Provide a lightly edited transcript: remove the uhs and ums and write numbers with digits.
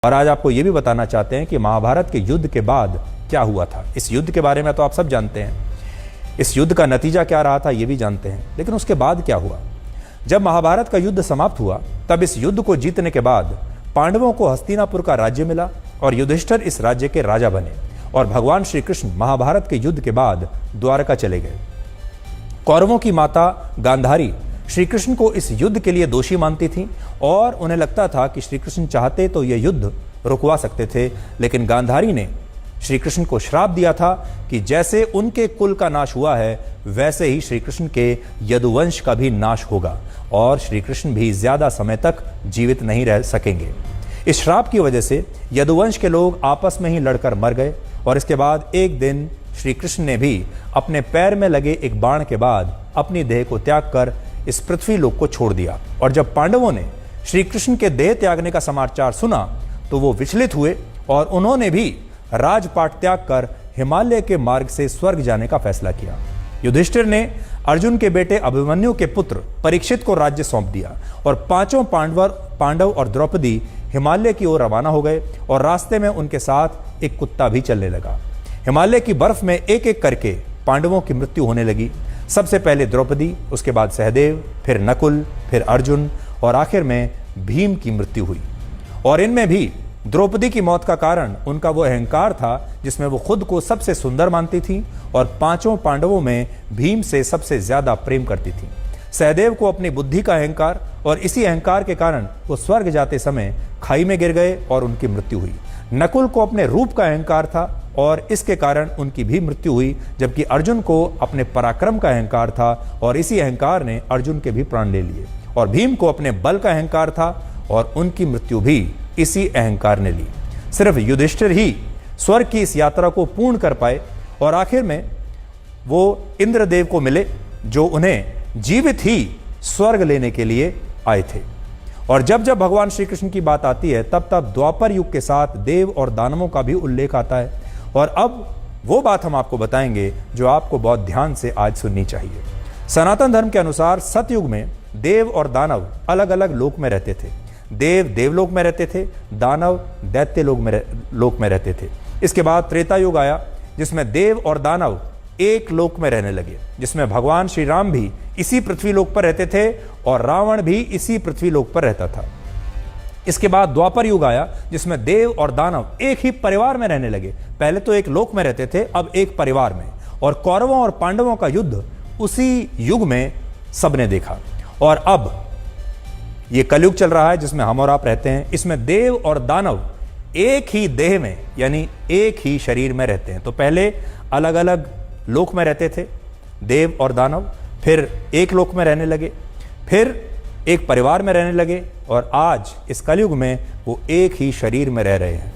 और आज आपको ये भी बताना चाहते हैं कि महाभारत के युद्ध के बाद क्या हुआ था। इस युद्ध के बारे में तो आप सब जानते हैं, इस युद्ध का नतीजा क्या रहा था ये भी जानते हैं, लेकिन उसके बाद क्या हुआ। जब महाभारत का युद्ध समाप्त हुआ तब इस युद्ध को जीतने के बाद पांडवों को हस्तिनापुर का राज्य मिला और युधिष्ठिर इस राज्य के राजा बने और भगवान श्री कृष्ण महाभारत के युद्ध के बाद द्वारका चले गए। कौरवों की माता गांधारी श्री कृष्ण को इस युद्ध के लिए दोषी मानती थी और उन्हें लगता था कि श्री कृष्ण चाहते तो यह युद्ध रुकवा सकते थे, लेकिन गांधारी ने श्री कृष्ण को श्राप दिया था कि जैसे उनके कुल का नाश हुआ है वैसे ही श्री कृष्ण के यदुवंश का भी नाश होगा और श्री कृष्ण भी ज्यादा समय तक जीवित नहीं रह सकेंगे। इस श्राप की वजह से यदुवंश के लोग आपस में ही लड़कर मर गए और इसके बाद एक दिन श्री कृष्ण ने भी अपने पैर में लगे एक बाण के बाद अपनी देह को त्याग कर इस पृथ्वी लोक को छोड़ दिया। और जब पांडवों ने श्री कृष्ण के देह त्यागने का समाचार सुना तो वो विचलित हुए और उन्होंने भी राजपाट त्याग कर हिमालय के मार्ग से स्वर्ग जाने का फैसला किया। युधिष्ठिर ने अर्जुन के बेटे अभिमन्यु के पुत्र परीक्षित को राज्य सौंप दिया और पांचों पांडव और द्रौपदी हिमालय की ओर रवाना हो गए और रास्ते में उनके साथ एक कुत्ता भी चलने लगा। हिमालय की बर्फ में एक एक करके पांडवों की मृत्यु होने लगी। सबसे पहले द्रौपदी, उसके बाद सहदेव, फिर नकुल, फिर अर्जुन और आखिर में भीम की मृत्यु हुई। और इनमें भी द्रौपदी की मौत का कारण उनका वो अहंकार था जिसमें वो खुद को सबसे सुंदर मानती थी और पांचों पांडवों में भीम से सबसे ज्यादा प्रेम करती थी। सहदेव को अपनी बुद्धि का अहंकार और इसी अहंकार के कारण वो स्वर्ग जाते समय खाई में गिर गए और उनकी मृत्यु हुई। नकुल को अपने रूप का अहंकार था और इसके कारण उनकी भी मृत्यु हुई, जबकि अर्जुन को अपने पराक्रम का अहंकार था और इसी अहंकार ने अर्जुन के भी प्राण ले लिए। और भीम को अपने बल का अहंकार था और उनकी मृत्यु भी इसी अहंकार ने ली। सिर्फ युधिष्ठिर ही स्वर्ग की इस यात्रा को पूर्ण कर पाए और आखिर में वो इंद्रदेव को मिले जो उन्हें जीवित ही स्वर्ग लेने के लिए आए थे। और जब जब भगवान श्री कृष्ण की बात आती है तब तब द्वापर युग के साथ देव और दानवों का भी उल्लेख आता है। और अब वो बात हम आपको बताएंगे जो आपको बहुत ध्यान से आज सुननी चाहिए। सनातन धर्म के अनुसार सतयुग में देव और दानव अलग अलग लोक में रहते थे। देव देवलोक में रहते थे, दानव दैत्य लोक में रहते थे। इसके बाद त्रेता युग आया जिसमें देव और दानव एक लोक में रहने लगे, जिसमें भगवान श्री राम भी इसी पृथ्वी लोक पर रहते थे और रावण भी इसी पृथ्वी लोक पर रहता था। इसके बाद द्वापर युग आया जिसमें देव और दानव एक ही परिवार में रहने लगे। पहले तो एक लोक में रहते थे, अब एक परिवार में। और कौरवों और पांडवों का युद्ध उसी युग में सबने देखा। और अब ये कलयुग चल रहा है जिसमें हम और आप रहते हैं। इसमें देव और दानव एक ही देह में यानी एक ही शरीर में रहते हैं। तो पहले अलग अलग लोक में रहते थे देव और दानव, फिर एक लोक में रहने लगे, फिर एक परिवार में रहने लगे और आज इस कलयुग में वो एक ही शरीर में रह रहे हैं।